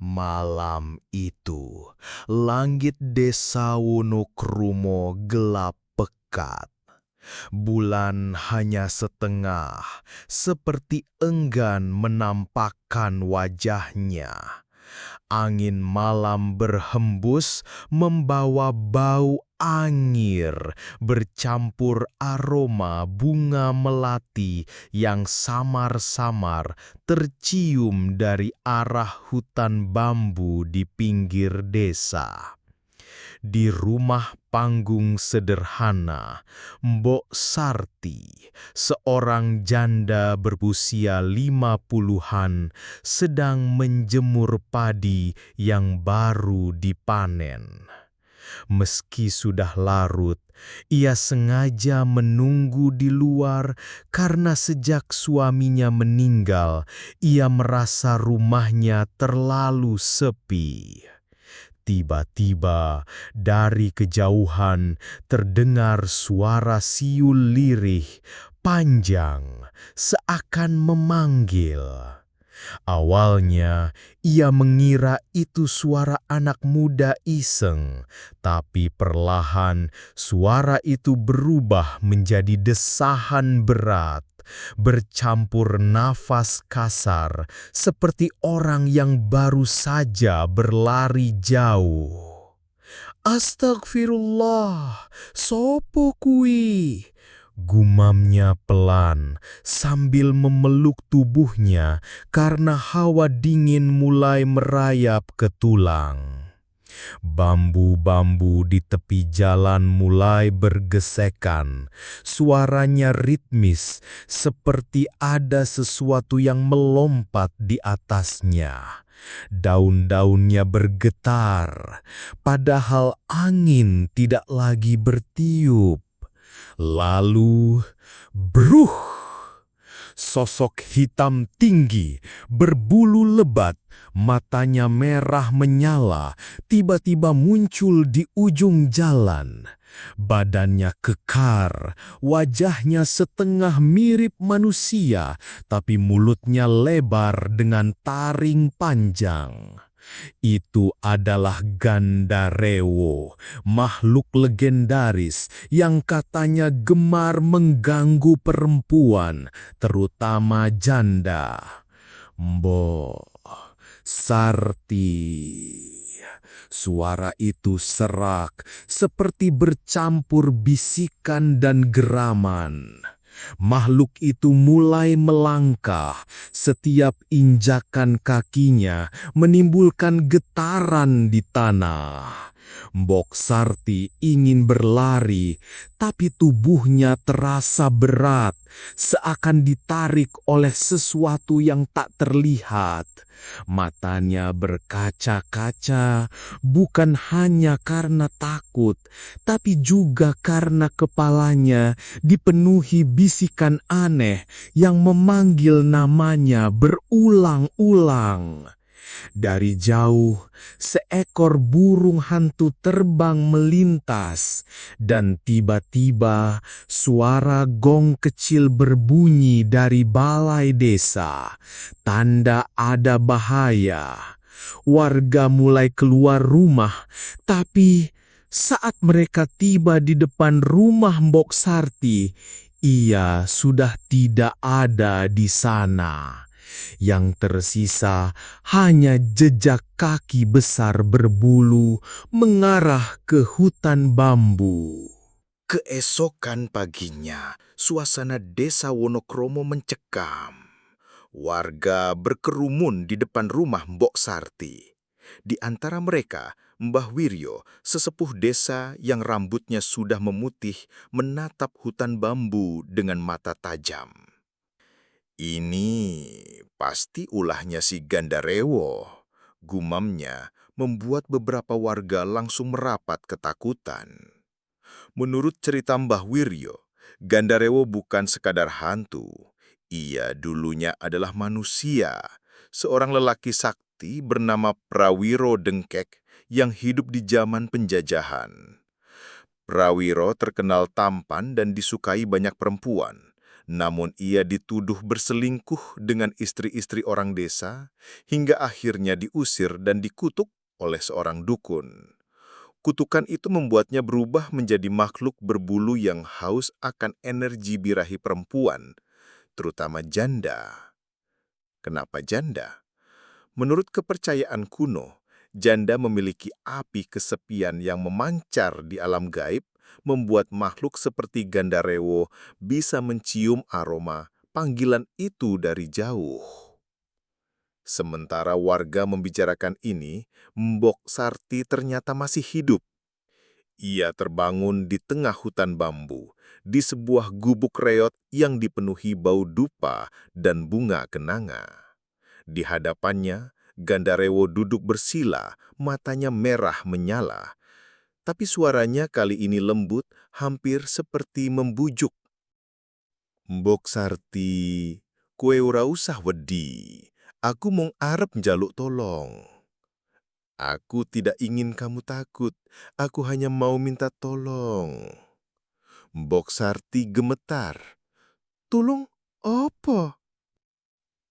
Malam itu, langit desa Wonokromo gelap pekat. Bulan hanya setengah, seperti enggan menampakkan wajahnya. Angin malam berhembus membawa bau angir bercampur aroma bunga melati yang samar-samar tercium dari arah hutan bambu di pinggir desa. Di rumah panggung sederhana, Mbok Sarti, seorang janda berusia 50-an, sedang menjemur padi yang baru dipanen. Meski sudah larut, ia sengaja menunggu di luar karena sejak suaminya meninggal, ia merasa rumahnya terlalu sepi. Tiba-tiba dari kejauhan terdengar suara siul lirih, panjang, seakan memanggil. Awalnya ia mengira itu suara anak muda iseng, tapi perlahan suara itu berubah menjadi desahan berat, bercampur nafas kasar seperti orang yang baru saja berlari jauh. Astagfirullah, sopo kui? Gumamnya pelan sambil memeluk tubuhnya karena hawa dingin mulai merayap ke tulang. Bambu-bambu di tepi jalan mulai bergesekan. Suaranya ritmis, seperti ada sesuatu yang melompat di atasnya. Daun-daunnya bergetar, padahal angin tidak lagi bertiup. Lalu, bruh! Sosok hitam tinggi, berbulu lebat, matanya merah menyala, tiba-tiba muncul di ujung jalan. Badannya kekar, wajahnya setengah mirip manusia, tapi mulutnya lebar dengan taring panjang. Itu adalah Gandarewo, makhluk legendaris yang katanya gemar mengganggu perempuan, terutama janda. Mbok Sarti. Suara itu serak, seperti bercampur bisikan dan geraman. Makhluk itu mulai melangkah, setiap injakan kakinya menimbulkan getaran di tanah. Mbok Sarti ingin berlari, tapi tubuhnya terasa berat, seakan ditarik oleh sesuatu yang tak terlihat. Matanya berkaca-kaca, bukan hanya karena takut, tapi juga karena kepalanya dipenuhi bisikan aneh yang memanggil namanya berulang-ulang. Dari jauh, seekor burung hantu terbang melintas, dan tiba-tiba suara gong kecil berbunyi dari balai desa, tanda ada bahaya. Warga mulai keluar rumah, tapi saat mereka tiba di depan rumah Mbok Sarti, ia sudah tidak ada di sana. Yang tersisa hanya jejak kaki besar berbulu mengarah ke hutan bambu. Keesokan paginya, suasana desa Wonokromo mencekam. Warga berkerumun di depan rumah Mbok Sarti. Di antara mereka, Mbah Wiryo, sesepuh desa yang rambutnya sudah memutih, menatap hutan bambu dengan mata tajam. Ini pasti ulahnya si Gandarewo, gumamnya membuat beberapa warga langsung merapat ketakutan. Menurut cerita Mbah Wiryo, Gandarewo bukan sekadar hantu. Ia dulunya adalah manusia, seorang lelaki sakti bernama Prawiro Dengkek yang hidup di zaman penjajahan. Prawiro terkenal tampan dan disukai banyak perempuan. Namun ia dituduh berselingkuh dengan istri-istri orang desa, hingga akhirnya diusir dan dikutuk oleh seorang dukun. Kutukan itu membuatnya berubah menjadi makhluk berbulu yang haus akan energi birahi perempuan, terutama janda. Kenapa janda? Menurut kepercayaan kuno, janda memiliki api kesepian yang memancar di alam gaib, membuat makhluk seperti Gandarewo bisa mencium aroma panggilan itu dari jauh. Sementara warga membicarakan ini, Mbok Sarti ternyata masih hidup. Ia terbangun di tengah hutan bambu, di sebuah gubuk reot yang dipenuhi bau dupa dan bunga kenanga. Di hadapannya, Gandarewo duduk bersila, matanya merah menyala. Tapi suaranya kali ini lembut, hampir seperti membujuk. Mbok Sarti, kue ora usah wedi. Aku mung arep njaluk tolong. Aku tidak ingin kamu takut, aku hanya mau minta tolong. Mbok Sarti gemetar. Tulung apa?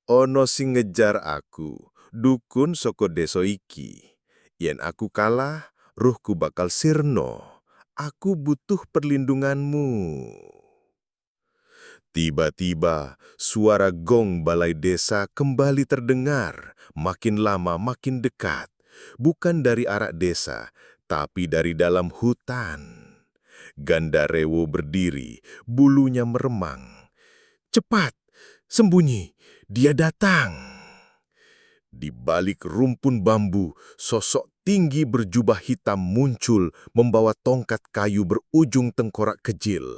Ono sing ngejar aku, dukun saka desa iki. Yen aku kalah, ruhku bakal sirna. Aku butuh perlindunganmu. Tiba-tiba, suara gong balai desa kembali terdengar, makin lama makin dekat. Bukan dari arah desa, tapi dari dalam hutan. Gandarewo berdiri, bulunya meremang. Cepat, sembunyi, dia datang. Di balik rumpun bambu, sosok tinggi berjubah hitam muncul membawa tongkat kayu berujung tengkorak kecil.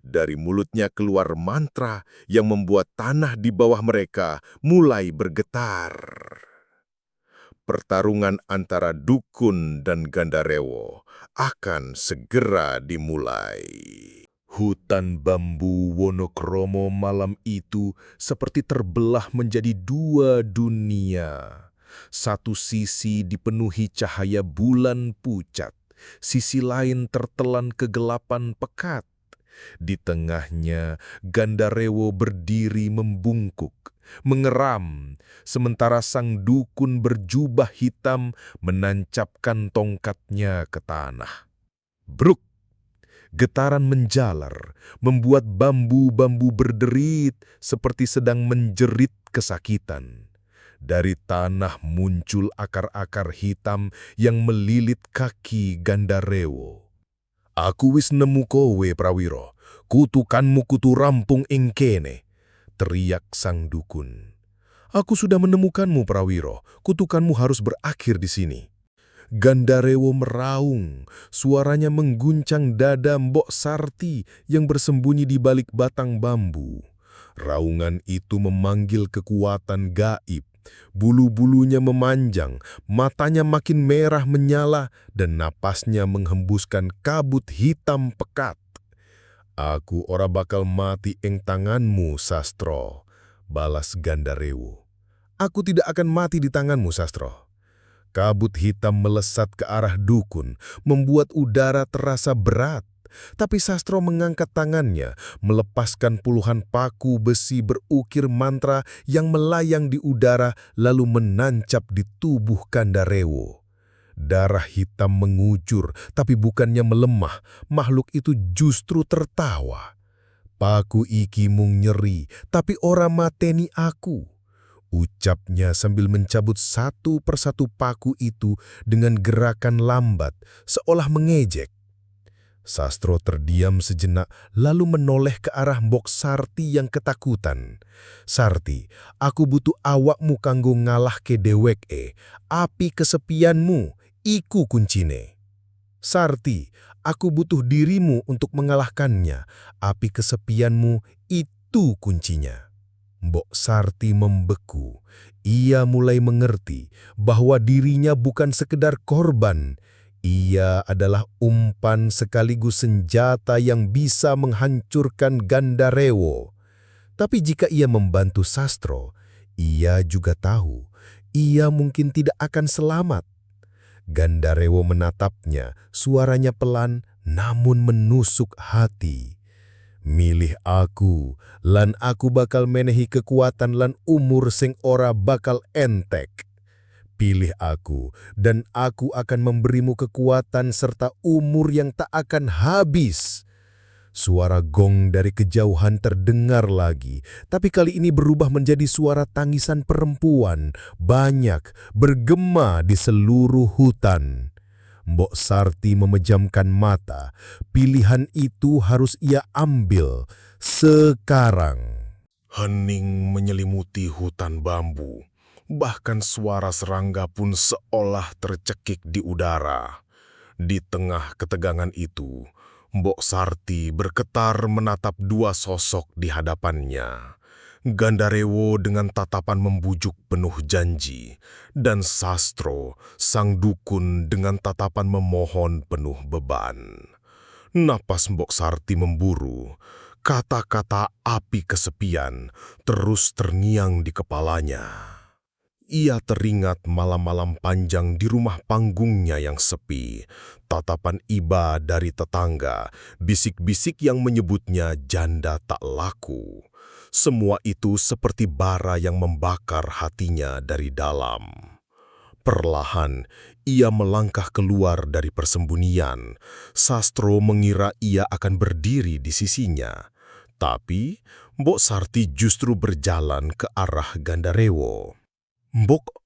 Dari mulutnya keluar mantra yang membuat tanah di bawah mereka mulai bergetar. Pertarungan antara dukun dan Gandarewo akan segera dimulai. Hutan bambu Wonokromo malam itu seperti terbelah menjadi dua dunia. Satu sisi dipenuhi cahaya bulan pucat, sisi lain tertelan kegelapan pekat. Di tengahnya, Gandarewo berdiri membungkuk, mengeram, sementara sang dukun berjubah hitam menancapkan tongkatnya ke tanah. Bruk! Getaran menjalar, membuat bambu-bambu berderit seperti sedang menjerit kesakitan. Dari tanah muncul akar-akar hitam yang melilit kaki Gandarewo. Aku wis nemu kowe, Prawiro. Kutukanmu kutu rampung ing kene, teriak sang dukun. Aku sudah menemukanmu, Prawiro. Kutukanmu harus berakhir di sini. Gandarewo meraung, suaranya mengguncang dada Mbok Sarti yang bersembunyi di balik batang bambu. Raungan itu memanggil kekuatan gaib. Bulu-bulunya memanjang, matanya makin merah menyala, dan napasnya menghembuskan kabut hitam pekat. Aku ora bakal mati ing tanganmu, Sastro, balas Gandarewo. Aku tidak akan mati di tanganmu, Sastro. Kabut hitam melesat ke arah dukun, membuat udara terasa berat. Tapi Sastro mengangkat tangannya, melepaskan puluhan paku besi berukir mantra yang melayang di udara lalu menancap di tubuh Gandarewo. Darah hitam mengucur, tapi bukannya melemah, makhluk itu justru tertawa. Paku iki mung nyeri, tapi ora mateni aku. Ucapnya sambil mencabut satu persatu paku itu dengan gerakan lambat, seolah mengejek. Sastro terdiam sejenak, lalu menoleh ke arah Mbok Sarti yang ketakutan. Sarti, aku butuh awakmu kanggo ngalah ke dewek api kesepianmu, iku kuncine. Sarti, aku butuh dirimu untuk mengalahkannya, api kesepianmu, itu kuncinya. Mbok Sarti membeku. Ia mulai mengerti bahwa dirinya bukan sekedar korban. Ia adalah umpan sekaligus senjata yang bisa menghancurkan Gandarewo. Tapi jika ia membantu Sastro, ia juga tahu ia mungkin tidak akan selamat. Gandarewo menatapnya, suaranya pelan namun menusuk hati. Milih aku, lan aku bakal menehi kekuatan lan umur sing ora bakal entek. Pilih aku, dan aku akan memberimu kekuatan serta umur yang tak akan habis. Suara gong dari kejauhan terdengar lagi, tapi kali ini berubah menjadi suara tangisan perempuan, banyak, bergema di seluruh hutan. Mbok Sarti memejamkan mata, pilihan itu harus ia ambil sekarang. Hening menyelimuti hutan bambu. Bahkan suara serangga pun seolah tercekik di udara. Di tengah ketegangan itu, Mbok Sarti bergetar menatap dua sosok di hadapannya. Gandarewo dengan tatapan membujuk penuh janji, dan Sastro, sang dukun dengan tatapan memohon penuh beban. Napas Mbok Sarti memburu, kata-kata api kesepian terus terngiang di kepalanya. Ia teringat malam-malam panjang di rumah panggungnya yang sepi, tatapan iba dari tetangga, bisik-bisik yang menyebutnya janda tak laku. Semua itu seperti bara yang membakar hatinya dari dalam. Perlahan, ia melangkah keluar dari persembunyian. Sastro mengira ia akan berdiri di sisinya. Tapi, Mbok Sarti justru berjalan ke arah Gandarewo. "Mbok,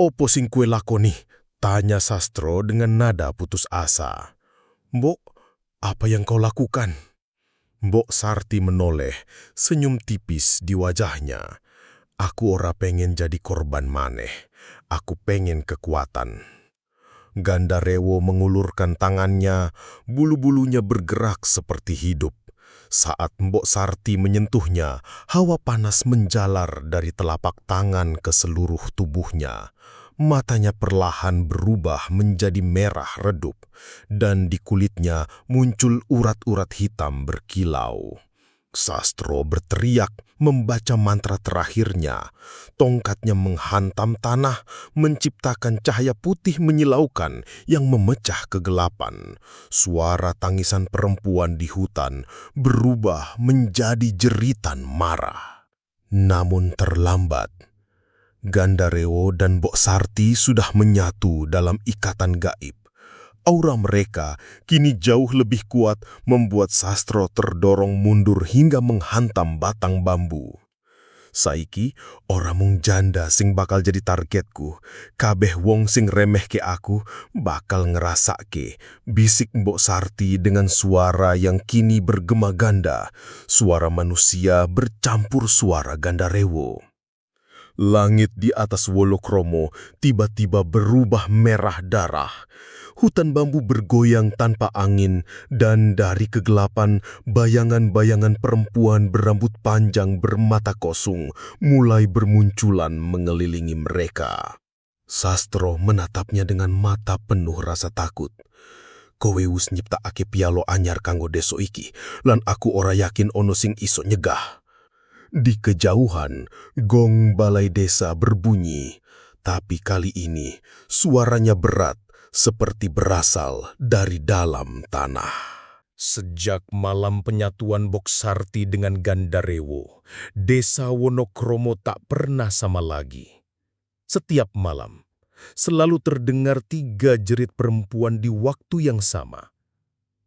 opo sing kue lakoni?" tanya Sastro dengan nada putus asa. "Mbok, apa yang kau lakukan?" Mbok Sarti menoleh, senyum tipis di wajahnya. "Aku ora pengen jadi korban maneh. Aku pengen kekuatan." Gandarewo mengulurkan tangannya, bulu-bulunya bergerak seperti hidup. Saat Mbok Sarti menyentuhnya, hawa panas menjalar dari telapak tangan ke seluruh tubuhnya. Matanya perlahan berubah menjadi merah redup, dan di kulitnya muncul urat-urat hitam berkilau. Sastro berteriak membaca mantra terakhirnya. Tongkatnya menghantam tanah, menciptakan cahaya putih menyilaukan yang memecah kegelapan. Suara tangisan perempuan di hutan berubah menjadi jeritan marah. Namun terlambat. Gandarewo dan Mbok Sarti sudah menyatu dalam ikatan gaib. Aura mereka kini jauh lebih kuat membuat Sastro terdorong mundur hingga menghantam batang bambu. "Saiki, ora mung janda sing bakal jadi targetku. Kabeh wong sing remeh ke aku bakal ngerasake," bisik Mbok Sarti dengan suara yang kini bergema ganda. Suara manusia bercampur suara Gandarewo. Langit di atas Wolokromo tiba-tiba berubah merah darah. Hutan bambu bergoyang tanpa angin, dan dari kegelapan, bayangan-bayangan perempuan berambut panjang bermata kosong mulai bermunculan mengelilingi mereka. Sastro menatapnya dengan mata penuh rasa takut. "Kowe wis nyiptakake pialo anyar kanggo deso iki, lan aku ora yakin ono sing iso nyegah." Di kejauhan, gong balai desa berbunyi, tapi kali ini suaranya berat seperti berasal dari dalam tanah. Sejak malam penyatuan Mbok Sarti dengan Gandarewo, desa Wonokromo tak pernah sama lagi. Setiap malam, selalu terdengar 3 jerit perempuan di waktu yang sama.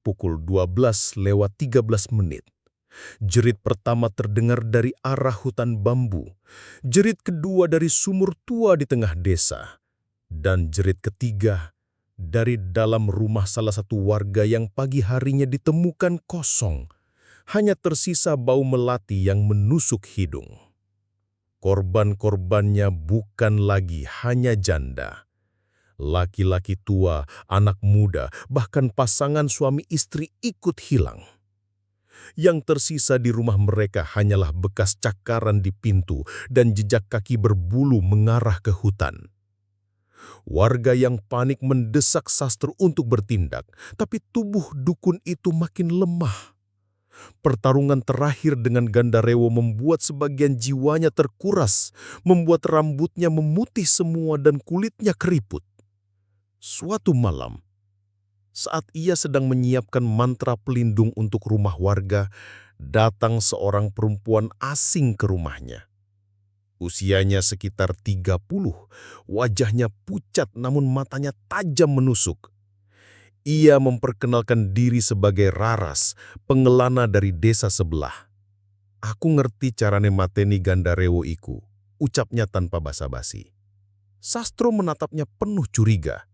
Pukul 12:13. Jerit pertama terdengar dari arah hutan bambu, jerit kedua dari sumur tua di tengah desa, dan jerit ketiga dari dalam rumah salah satu warga yang pagi harinya ditemukan kosong, hanya tersisa bau melati yang menusuk hidung. Korban-korbannya bukan lagi hanya janda. Laki-laki tua, anak muda, bahkan pasangan suami istri ikut hilang. Yang tersisa di rumah mereka hanyalah bekas cakaran di pintu dan jejak kaki berbulu mengarah ke hutan. Warga yang panik mendesak Sastro untuk bertindak, tapi tubuh dukun itu makin lemah. Pertarungan terakhir dengan Gandarewo membuat sebagian jiwanya terkuras, membuat rambutnya memutih semua dan kulitnya keriput. Suatu malam, saat ia sedang menyiapkan mantra pelindung untuk rumah warga, datang seorang perempuan asing ke rumahnya. Usianya sekitar 30, wajahnya pucat namun matanya tajam menusuk. Ia memperkenalkan diri sebagai Raras, pengelana dari desa sebelah. "Aku ngerti carane mateni Gandarewo iku," ucapnya tanpa basa-basi. Sastro menatapnya penuh curiga.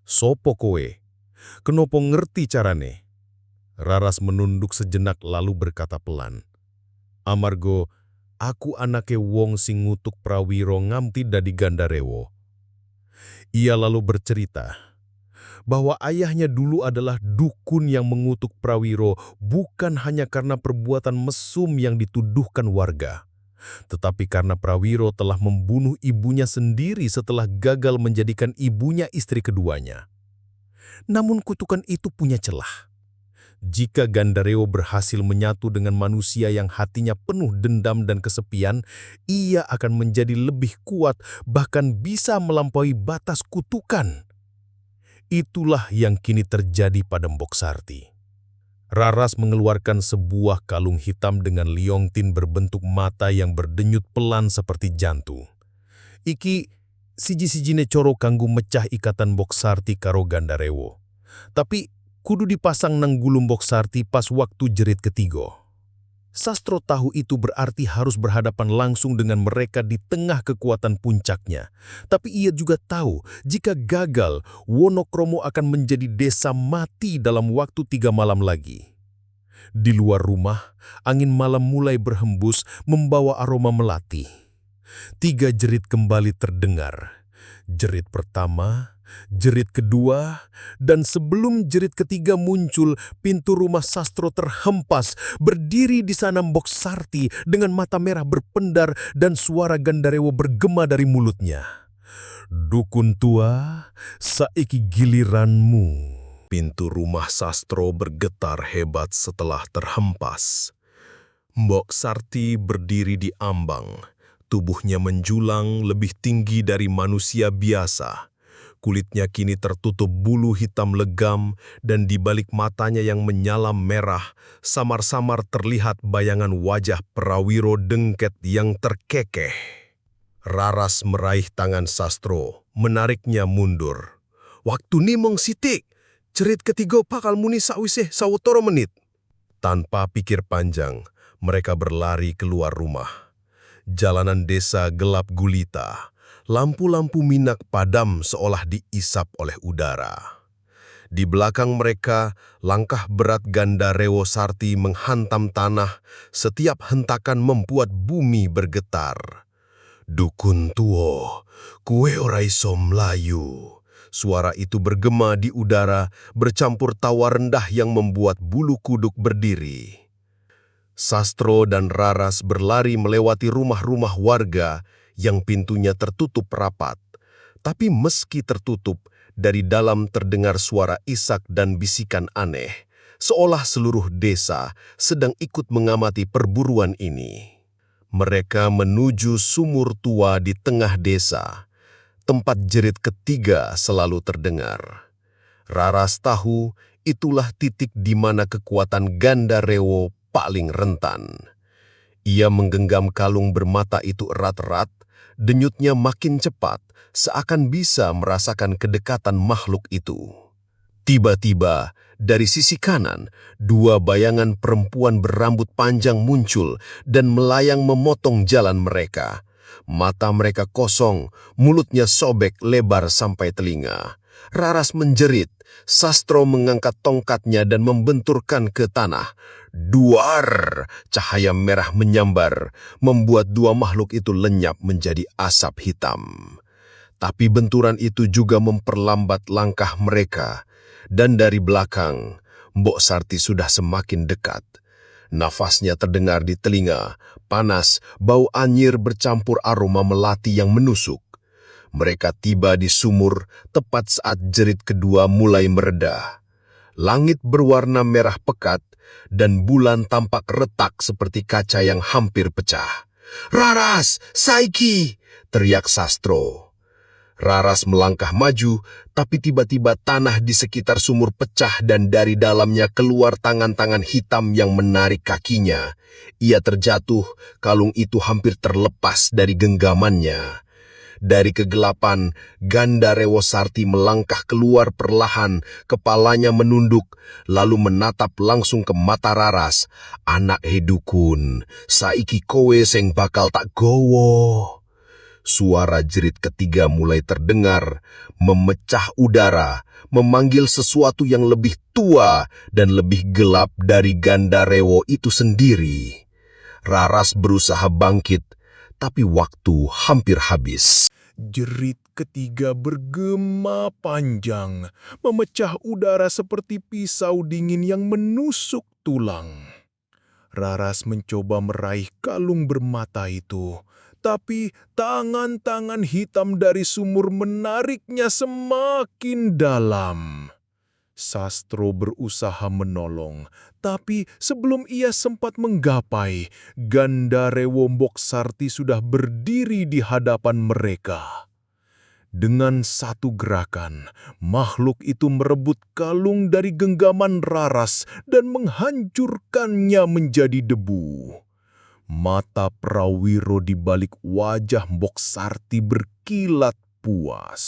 "Sopo kowe? Kenopo ngerti carane?" Raras menunduk sejenak lalu berkata pelan, "Amargo, aku anake wong sing ngutuk Prawiro ngamti dadi Gandarewo." Ia lalu bercerita bahwa ayahnya dulu adalah dukun yang mengutuk Prawiro bukan hanya karena perbuatan mesum yang dituduhkan warga, tetapi karena Prawiro telah membunuh ibunya sendiri setelah gagal menjadikan ibunya istri keduanya. Namun kutukan itu punya celah. Jika Gandarewo berhasil menyatu dengan manusia yang hatinya penuh dendam dan kesepian, ia akan menjadi lebih kuat, bahkan bisa melampaui batas kutukan. Itulah yang kini terjadi pada Mbok Sarti. Raras mengeluarkan sebuah kalung hitam dengan liontin berbentuk mata yang berdenyut pelan seperti jantung. "Iki siji-sijine coro kanggo mecah ikatan Mbok Sarti karo Gandarewo. Tapi kudu dipasang nang gulu Mbok Sarti pas waktu jerit ketiga." Sastro tahu itu berarti harus berhadapan langsung dengan mereka di tengah kekuatan puncaknya. Tapi ia juga tahu jika gagal, Wonokromo akan menjadi desa mati dalam waktu 3 malam lagi. Di luar rumah, angin malam mulai berhembus membawa aroma melati. 3 jerit kembali terdengar. Jerit pertama, jerit kedua, dan sebelum jerit ketiga muncul, pintu rumah Sastro terhempas. Berdiri di sana Mbok Sarti dengan mata merah berpendar dan suara Gandarewo bergema dari mulutnya. "Dukun tua, saiki giliranmu." Pintu rumah Sastro bergetar hebat setelah terhempas. Mbok Sarti berdiri di ambang. Tubuhnya menjulang lebih tinggi dari manusia biasa. Kulitnya kini tertutup bulu hitam legam dan di balik matanya yang menyala merah, samar-samar terlihat bayangan wajah Prawiro Dengket yang terkekeh. Raras meraih tangan Sastro, menariknya mundur. "Waktu ni mong sitik, cerit ketiga bakal muni sawisih sawetara menit." Tanpa pikir panjang, mereka berlari keluar rumah. Jalanan desa gelap gulita. Lampu-lampu minak padam seolah diisap oleh udara. Di belakang mereka, langkah berat Gandarewo Sarti menghantam tanah, setiap hentakan membuat bumi bergetar. "Dukun tuo, kue ora iso mlayu." Suara itu bergema di udara, bercampur tawa rendah yang membuat bulu kuduk berdiri. Sastro dan Raras berlari melewati rumah-rumah warga yang pintunya tertutup rapat. Tapi meski tertutup, dari dalam terdengar suara isak dan bisikan aneh, seolah seluruh desa sedang ikut mengamati perburuan ini. Mereka menuju sumur tua di tengah desa. Tempat jerit ketiga selalu terdengar. Raras tahu itulah titik di mana kekuatan Gandarewo paling rentan. Ia menggenggam kalung bermata itu erat-erat, denyutnya makin cepat, seakan bisa merasakan kedekatan makhluk itu. Tiba-tiba, dari sisi kanan, 2 bayangan perempuan berambut panjang muncul dan melayang memotong jalan mereka. Mata mereka kosong, mulutnya sobek lebar sampai telinga. Raras menjerit, Sastro mengangkat tongkatnya dan membenturkan ke tanah. Duar! Cahaya merah menyambar, membuat 2 makhluk itu lenyap menjadi asap hitam. Tapi benturan itu juga memperlambat langkah mereka, dan dari belakang, Mbok Sarti sudah semakin dekat. Nafasnya terdengar di telinga, panas, bau anyir bercampur aroma melati yang menusuk. Mereka tiba di sumur tepat saat jerit kedua mulai mereda. Langit berwarna merah pekat dan bulan tampak retak seperti kaca yang hampir pecah. "Raras, Saiki!" teriak Sastro. Raras melangkah maju, tapi tiba-tiba tanah di sekitar sumur pecah dan dari dalamnya keluar tangan-tangan hitam yang menarik kakinya. Ia terjatuh, kalung itu hampir terlepas dari genggamannya. Dari kegelapan, Gandarewo Sarti melangkah keluar perlahan, kepalanya menunduk, lalu menatap langsung ke mata Raras. Anak hedukun, saiki kowe sing bakal tak gowo. Suara jerit ketiga mulai terdengar, memecah udara, memanggil sesuatu yang lebih tua dan lebih gelap dari Gandarewo itu sendiri. Raras berusaha bangkit, tapi waktu hampir habis. Jerit ketiga bergema panjang, memecah udara seperti pisau dingin yang menusuk tulang. Raras mencoba meraih kalung bermata itu, tapi tangan-tangan hitam dari sumur menariknya semakin dalam. Sastro berusaha menolong, tapi sebelum ia sempat menggapai, Gandarewo Boksarti sudah berdiri di hadapan mereka. Dengan satu gerakan, makhluk itu merebut kalung dari genggaman Raras dan menghancurkannya menjadi debu. Mata Prawiro di balik wajah Boksarti berkilat puas.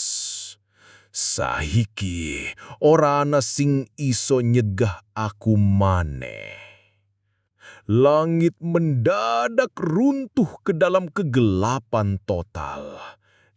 Sahiki, ora ana sing iso nyegah aku maneh. Langit mendadak runtuh ke dalam kegelapan total.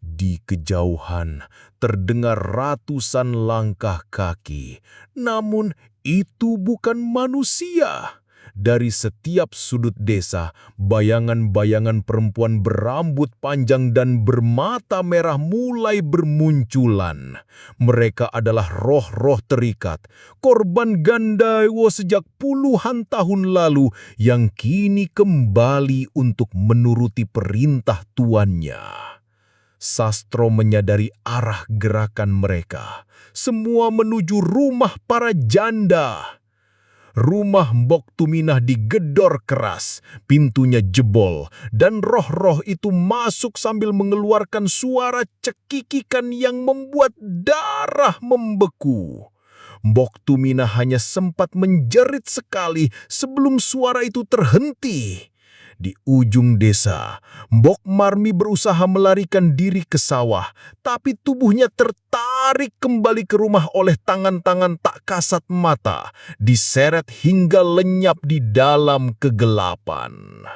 Di kejauhan terdengar ratusan langkah kaki, namun itu bukan manusia. Dari setiap sudut desa, bayangan-bayangan perempuan berambut panjang dan bermata merah mulai bermunculan. Mereka adalah roh-roh terikat, korban Gandarewo sejak puluhan tahun lalu yang kini kembali untuk menuruti perintah tuannya. Sastro menyadari arah gerakan mereka. Semua menuju rumah para janda. Rumah Mbok Tuminah digedor keras, pintunya jebol, dan roh-roh itu masuk sambil mengeluarkan suara cekikikan yang membuat darah membeku. Mbok Tuminah hanya sempat menjerit sekali sebelum suara itu terhenti. Di ujung desa, Mbok Marmi berusaha melarikan diri ke sawah, tapi tubuhnya tertarik kembali ke rumah oleh tangan-tangan tak kasat mata, diseret hingga lenyap di dalam kegelapan.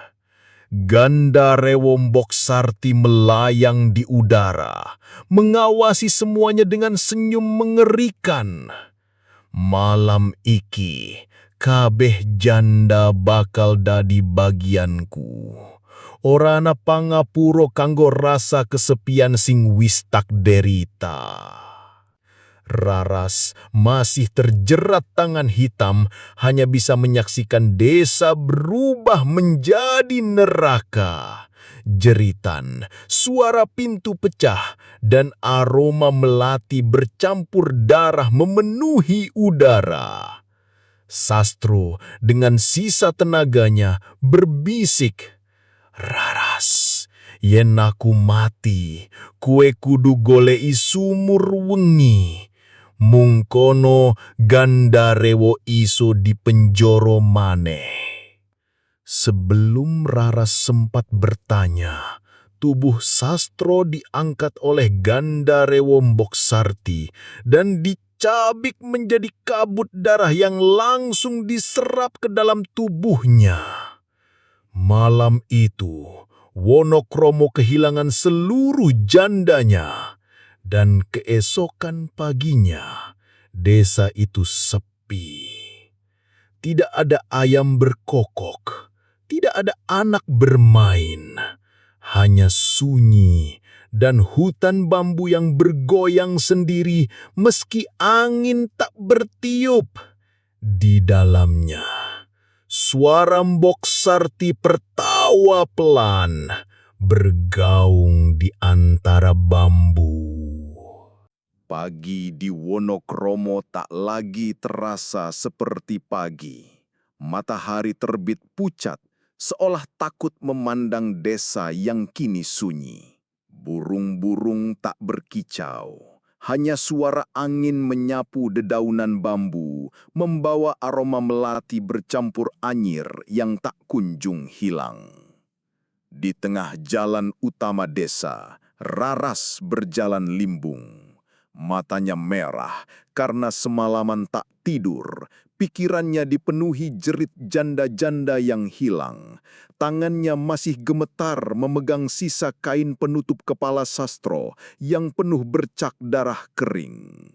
Gandarewo Boksarti melayang di udara, mengawasi semuanya dengan senyum mengerikan. Malam iki, kabeh janda bakal dadi bagianku. Ora ana pangapura kanggo rasa kesepian sing wis tak derita. Raras masih terjerat tangan hitam, hanya bisa menyaksikan desa berubah menjadi neraka. Jeritan, suara pintu pecah, dan aroma melati bercampur darah memenuhi udara. Sastro dengan sisa tenaganya berbisik, "Raras, yen aku mati, kue kudu golei sumur wengi. Mungkono Gandarewo iso dipenjoro maneh." Sebelum Raras sempat bertanya, tubuh Sastro diangkat oleh Gandarewo Boksarti dan dicabik menjadi kabut darah yang langsung diserap ke dalam tubuhnya. Malam itu, Wonokromo kehilangan seluruh jandanya, dan keesokan paginya, desa itu sepi. Tidak ada ayam berkokok, tidak ada anak bermain, hanya sunyi dan hutan bambu yang bergoyang sendiri meski angin tak bertiup. Di dalamnya, suara Mbok Sarti tertawa pelan, bergaung di antara bambu. Pagi di Wonokromo tak lagi terasa seperti pagi. Matahari terbit pucat, seolah takut memandang desa yang kini sunyi. Burung-burung burung tak berkicau. Hanya suara angin menyapu dedaunan bambu, membawa aroma melati bercampur anyir yang tak kunjung hilang. Di tengah jalan utama desa, Raras berjalan limbung. Matanya merah karena semalaman tak tidur. Pikirannya dipenuhi jerit janda-janda yang hilang. Tangannya masih gemetar memegang sisa kain penutup kepala sastro yang penuh bercak darah kering.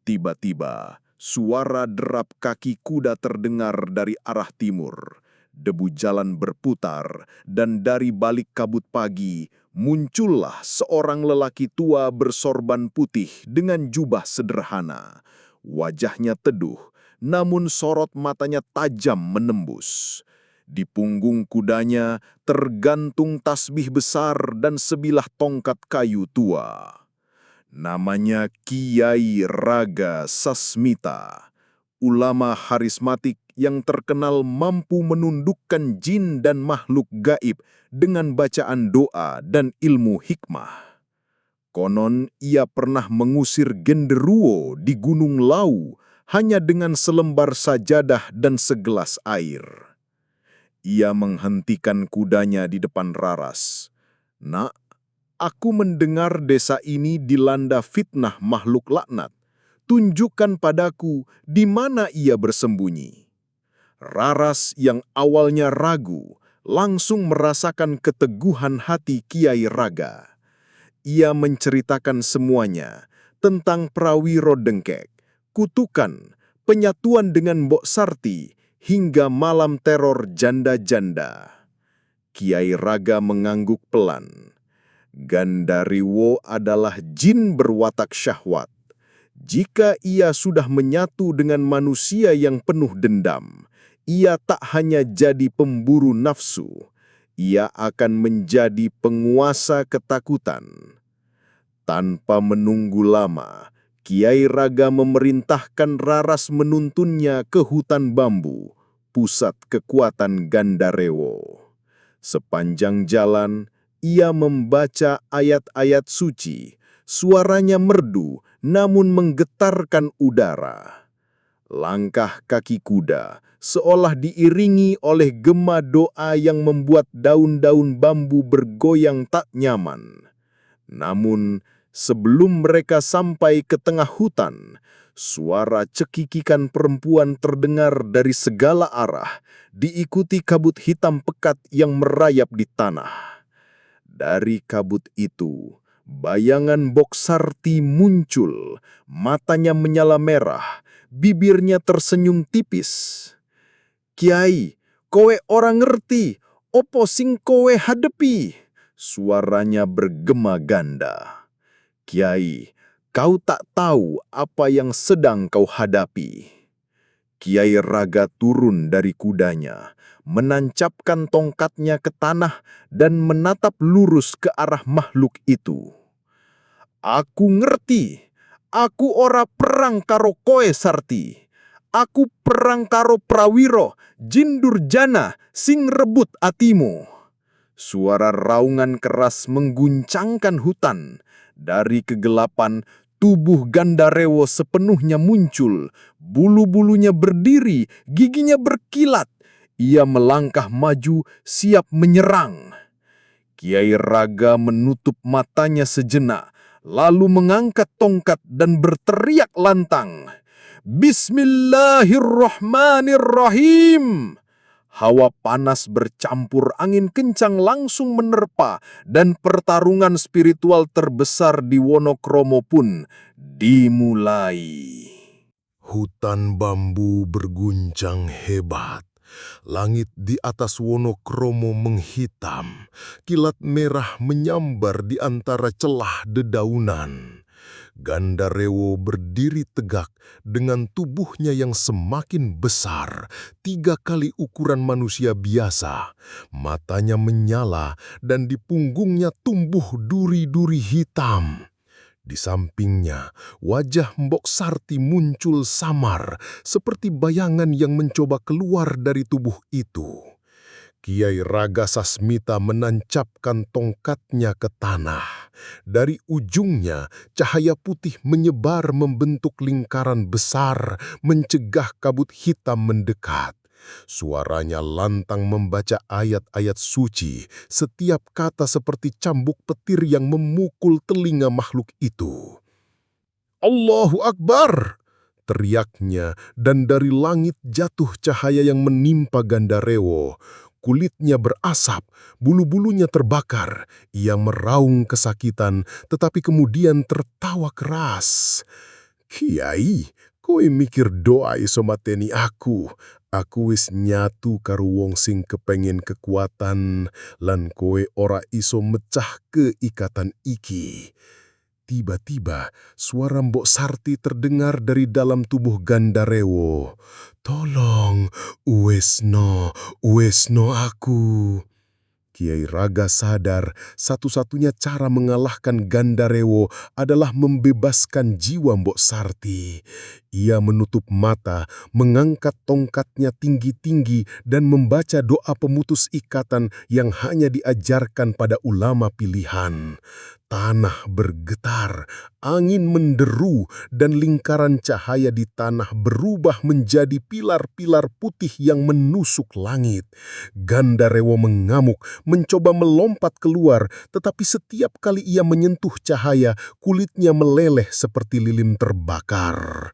Tiba-tiba, suara derap kaki kuda terdengar dari arah timur. Debu jalan berputar, dan dari balik kabut pagi, muncullah seorang lelaki tua bersorban putih dengan jubah sederhana. Wajahnya teduh, namun sorot matanya tajam menembus. Di punggung kudanya tergantung tasbih besar dan sebilah tongkat kayu tua. Namanya Kiai Raga Sasmita, ulama harismatik yang terkenal mampu menundukkan jin dan makhluk gaib dengan bacaan doa dan ilmu hikmah. Konon ia pernah mengusir genderuwo di Gunung Lau hanya dengan selembar sajadah dan segelas air. Ia menghentikan kudanya di depan Raras. "Nak, aku mendengar desa ini dilanda fitnah makhluk laknat. Tunjukkan padaku di mana ia bersembunyi." Raras yang awalnya ragu langsung merasakan keteguhan hati Kiai Raga. Ia menceritakan semuanya tentang Prawiro Dengkek, kutukan, penyatuan dengan Mbok Sarti, hingga malam teror janda-janda. Kiai Raga mengangguk pelan. Gandariwo adalah jin berwatak syahwat. Jika ia sudah menyatu dengan manusia yang penuh dendam, ia tak hanya jadi pemburu nafsu, ia akan menjadi penguasa ketakutan. Tanpa menunggu lama, Kiai Raga memerintahkan Raras menuntunnya ke hutan bambu, pusat kekuatan Gandarewo. Sepanjang jalan, ia membaca ayat-ayat suci. Suaranya merdu namun menggetarkan udara. Langkah kaki kuda seolah diiringi oleh gema doa yang membuat daun-daun bambu bergoyang tak nyaman. Namun, sebelum mereka sampai ke tengah hutan, suara cekikikan perempuan terdengar dari segala arah, diikuti kabut hitam pekat yang merayap di tanah. Dari kabut itu, bayangan Mbok Sarti muncul, matanya menyala merah, bibirnya tersenyum tipis. "Kiai, kowe orang ngerti, opo sing kowe hadepi?" Suaranya bergema ganda. "Kiai, kau tak tahu apa yang sedang kau hadapi." Kiai Raga turun dari kudanya, menancapkan tongkatnya ke tanah dan menatap lurus ke arah makhluk itu. "Aku ngerti, aku ora perang karo koe Sarti. Aku perang karo Prawiro, jin durjana sing rebut atimu." Suara raungan keras mengguncangkan hutan. Dari kegelapan, tubuh Gandarewo sepenuhnya muncul. Bulu-bulunya berdiri, giginya berkilat. Ia melangkah maju, siap menyerang. Kiai Raga menutup matanya sejenak, lalu mengangkat tongkat dan berteriak lantang, "Bismillahirrahmanirrahim!" Hawa panas bercampur angin kencang langsung menerpa dan pertarungan spiritual terbesar di Wonokromo pun dimulai. Hutan bambu berguncang hebat. Langit di atas Wonokromo menghitam. Kilat merah menyambar di antara celah dedaunan. Gandarewo berdiri tegak dengan tubuhnya yang semakin besar, 3 kali ukuran manusia biasa. Matanya menyala dan di punggungnya tumbuh duri-duri hitam. Di sampingnya, wajah Mbok Sarti muncul samar, seperti bayangan yang mencoba keluar dari tubuh itu. Kiai Raga Sasmita menancapkan tongkatnya ke tanah. Dari ujungnya, cahaya putih menyebar membentuk lingkaran besar, mencegah kabut hitam mendekat. Suaranya lantang membaca ayat-ayat suci, setiap kata seperti cambuk petir yang memukul telinga makhluk itu. Allahu Akbar! Teriaknya, dan dari langit jatuh cahaya yang menimpa Gandarewo. Kulitnya berasap, bulu-bulunya terbakar. Ia meraung kesakitan, tetapi kemudian tertawa keras. Kiai, kowe mikir doa iso mateni aku. Aku wis nyatu karo wong sing kepengin kekuatan, lan kowe ora iso mecah keikatan iki. Tiba-tiba, suara Mbok Sarti terdengar dari dalam tubuh Gandarewo. Tolong, Uwesno aku. Kiai Raga sadar satu-satunya cara mengalahkan Gandarewo adalah membebaskan jiwa Mbok Sarti. Ia menutup mata, mengangkat tongkatnya tinggi-tinggi dan membaca doa pemutus ikatan yang hanya diajarkan pada ulama pilihan. Tanah bergetar, angin menderu, dan lingkaran cahaya di tanah berubah menjadi pilar-pilar putih yang menusuk langit. Gandarewo mengamuk, mencoba melompat keluar, tetapi setiap kali ia menyentuh cahaya, kulitnya meleleh seperti lilin terbakar.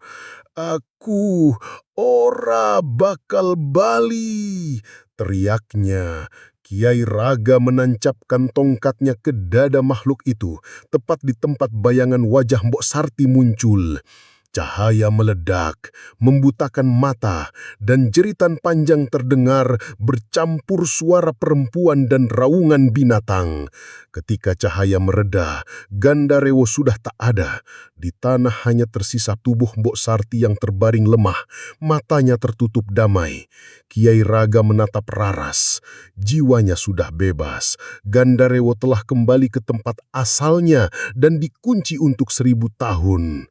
Aku ora bakal bali, teriaknya. Kiai Raga menancapkan tongkatnya ke dada makhluk itu, tepat di tempat bayangan wajah Mbok Sarti muncul. Cahaya meledak, membutakan mata, dan jeritan panjang terdengar bercampur suara perempuan dan raungan binatang. Ketika cahaya mereda, Gandarewo sudah tak ada. Di tanah hanya tersisa tubuh Mbok Sarti yang terbaring lemah, matanya tertutup damai. Kiai Raga menatap Raras. Jiwanya sudah bebas. Gandarewo telah kembali ke tempat asalnya dan dikunci untuk 1000 tahun.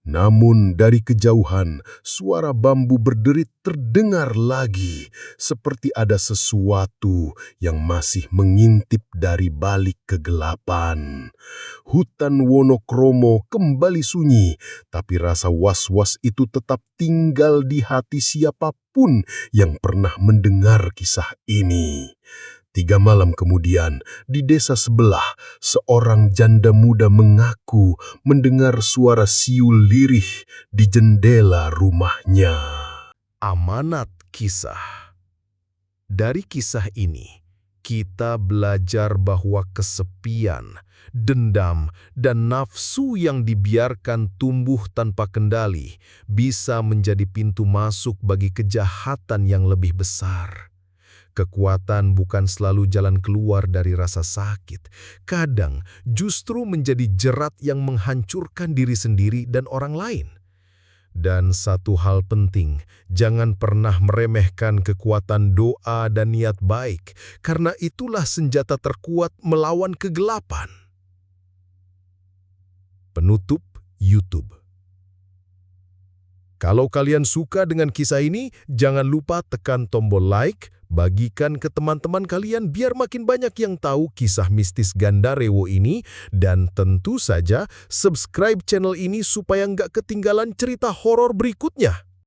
Namun dari kejauhan, suara bambu berderit terdengar lagi, seperti ada sesuatu yang masih mengintip dari balik kegelapan. Hutan Wonokromo kembali sunyi, tapi rasa was-was itu tetap tinggal di hati siapapun yang pernah mendengar kisah ini. 3 malam kemudian, di desa sebelah, seorang janda muda mengaku mendengar suara siul lirih di jendela rumahnya. Amanat kisah. Dari kisah ini, kita belajar bahwa kesepian, dendam, dan nafsu yang dibiarkan tumbuh tanpa kendali bisa menjadi pintu masuk bagi kejahatan yang lebih besar. Kekuatan bukan selalu jalan keluar dari rasa sakit. Kadang justru menjadi jerat yang menghancurkan diri sendiri dan orang lain. Dan satu hal penting, jangan pernah meremehkan kekuatan doa dan niat baik, karena itulah senjata terkuat melawan kegelapan. Penutup YouTube. Kalau kalian suka dengan kisah ini, jangan lupa tekan tombol like, bagikan ke teman-teman kalian biar makin banyak yang tahu kisah mistis Gandarewo ini, dan tentu saja subscribe channel ini supaya nggak ketinggalan cerita horor berikutnya.